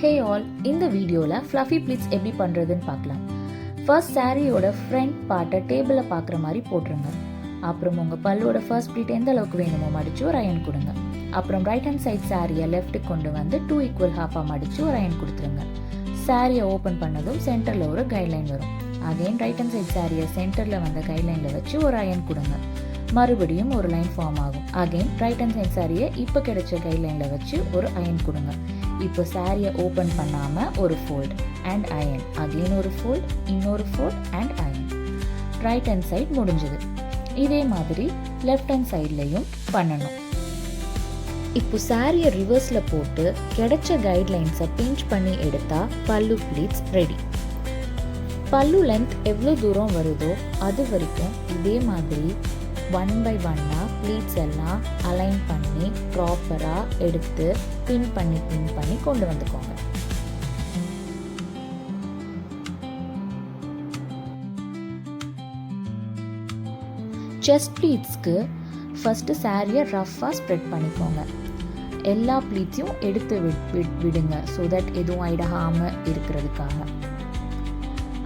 Hey all, இந்த வீடியோல fluffy pleats எப்படி பண்றதுன்னு பார்க்கலாம். First சாரியோட front பார்ட்டை டேபிள்ல பார்க்குற மாதிரி போட்டுருங்க. அப்புறம் உங்க பல்லோட first pleat எந்த அளவுக்கு வேணுமோ மடிச்சு ஒரு அயன் கொடுங்க. அப்புறம் ரைட் ஹேண்ட் சைட் சாரியை லெஃப்ட்டுக்கு கொண்டு வந்து 2 ஈக்குவல் ஹாஃபா மடிச்சு ஒரு அயன் கொடுத்துருங்க. சாரியை ஓப்பன் பண்ணதும் சென்டர்ல ஒரு கைட்லைன் வரும். அகைன் ரைட் ஹேண்ட் சைட் சாரியை சென்டர்ல வந்த கைட்லைன்ல வச்சு ஒரு அயன் கொடுங்க. மறுபடியும் ஒரு லைன் ஃபார்ம் ஆகும். அகைன் ரைட் ஹேண்ட் சைட் சாரியை இப்போ கிடைச்ச கைட்லைன்ல வச்சு ஒரு அயன் கொடுங்க. இப்போ சாரியை ஓப்பன் பண்ணாமல் ஒரு ஃபோல்ட் அண்ட் அயன், அகெயின் ஒரு ஃபோல்ட், இன்னொரு fold and iron. Right hand side முடிஞ்சது. இதே மாதிரி லெஃப்ட் ஹேண்ட் சைட்லையும் பண்ணணும். இப்போ சாரியை ரிவர்ஸில் போட்டு கிடைச்ச கைட்லைன்ஸை பிஞ்ச் பண்ணி எடுத்தா பல்லு ப்ளீட்ஸ் ரெடி. பல்லு லென்த் எவ்வளோ தூரம் வருதோ அது வரைக்கும் இதே மாதிரி 1 by 1 ப்ளீட்ஸ் எல்லாம் அலைன் பண்ணி ப்ராப்பராக எடுத்து பின் பண்ணி கொண்டு வந்துக்கோங்க. செஸ்ட் ப்ளீட்ஸ்க்கு ஃபஸ்ட்டு சாரியை ரஃப்பாக ஸ்ப்ரெட் பண்ணிக்கோங்க. எல்லா ப்ளீட்ஸையும் எடுத்து விடுங்க ஸோ தட் எதுவும் ஆயிடாமல் இருக்கிறதுக்காக.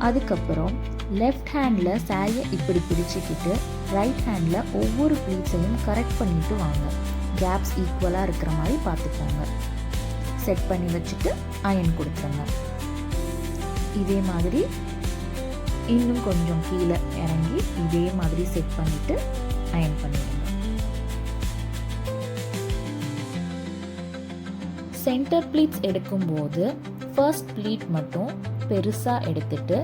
அதுக்கப்புறம் லெஃப்ட் ஹேண்டில் சாரியை இப்படி பிடிச்சிக்கிட்டு ரைட் ஹேண்டில் ஒவ்வொரு ப்ளீட்ஸையும் கரெக்ட் பண்ணிட்டு வாங்க. கேப்ஸ் ஈக்குவலாக இருக்கிற மாதிரி பார்த்துக்கோங்க. செட் பண்ணி வச்சுட்டு அயன் கொடுத்துருங்க. இதே மாதிரி இன்னும் கொஞ்சம் கீழே இறங்கி இதே மாதிரி செட் பண்ணிட்டு அயன் பண்ணிடுங்க. சென்டர் ப்ளீட்ஸ் எடுக்கும்போது ஃபர்ஸ்ட் ப்ளீட் மட்டும் பெருசாக எடுத்துட்டு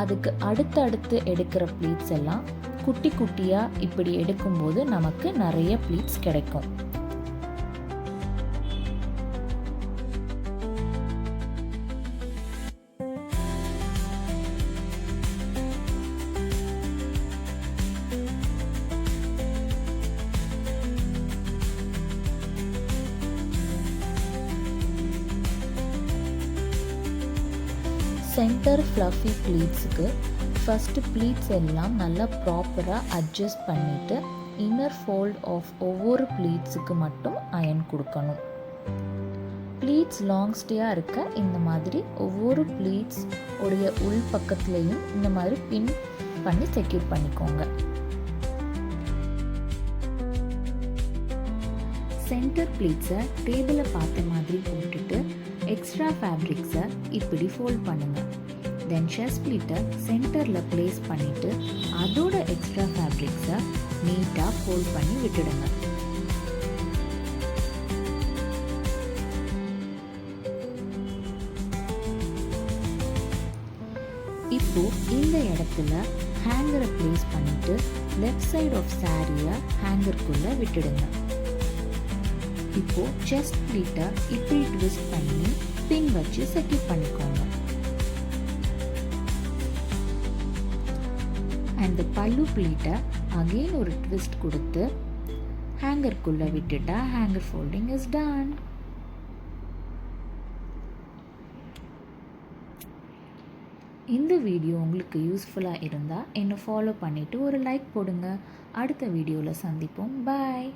அதுக்கு அடுத்தடுத்து எடுக்கிற ப்ளீட்ஸ் எல்லாம் குட்டி குட்டியாக இப்படி எடுக்கும்போது நமக்கு நிறைய ப்ளீட்ஸ் கிடைக்கும். சென்டர் ஃப்ளஃபி ப்ளீட்ஸுக்கு ஃபஸ்ட்டு ப்ளீட்ஸ் எல்லாம் நல்லா ப்ராப்பராக அட்ஜஸ்ட் பண்ணிவிட்டு இன்னர் ஃபோல்ட் ஆஃப் ஒவ்வொரு ப்ளீட்ஸுக்கு மட்டும் அயன் கொடுக்கணும். ப்ளீட்ஸ் லாங் ஸ்டேயாக இருக்க இந்த மாதிரி ஒவ்வொரு ப்ளீட்ஸ் உடைய உள் பக்கத்துலேயும் இந்த மாதிரி பின் பண்ணி செக்யூர் பண்ணிக்கோங்க. சென்டர் ப்ளீட்ஸை டேபிளை பார்த்த மாதிரி போட்டுட்டு எக்ஸ்ட்ரா ஃபேப்ரிக்ஸை இப்படி ஃபோல்ட் பண்ணுங்கள். தென் செஸ்ட் ப்ளீட்டை சென்டரில் ப்ளேஸ் பண்ணிவிட்டு அதோட எக்ஸ்ட்ரா ஃபேப்ரிக்ஸை நீட்டாக ஃபோல்ட் பண்ணி விட்டுடுங்க. இப்போ இந்த இடத்துல ஹேங்கரை ப்ளேஸ் பண்ணிவிட்டு லெஃப்ட் சைட் ஆஃப் சாரியை ஹேங்கருக்குள்ளே விட்டுடுங்க. இப்போ செஸ்ட் ப்ளீட்டை இப்படி ட்விஸ்ட் பண்ணி பின் வச்சு செக்யூர் பண்ணிக்கோங்க. அண்ட் பல்லு ப்ளீட்டை அகெயின் ஒரு ட்விஸ்ட் கொடுத்து ஹேங்கருக்குள்ளே விட்டுட்டா ஹேங்கர் ஃபோல்டிங் இஸ் டன். இந்த வீடியோ உங்களுக்கு யூஸ்ஃபுல்லாக இருந்தால் என்னை ஃபாலோ பண்ணிவிட்டு ஒரு லைக் போடுங்க. அடுத்த வீடியோவில் சந்திப்போம். பாய்.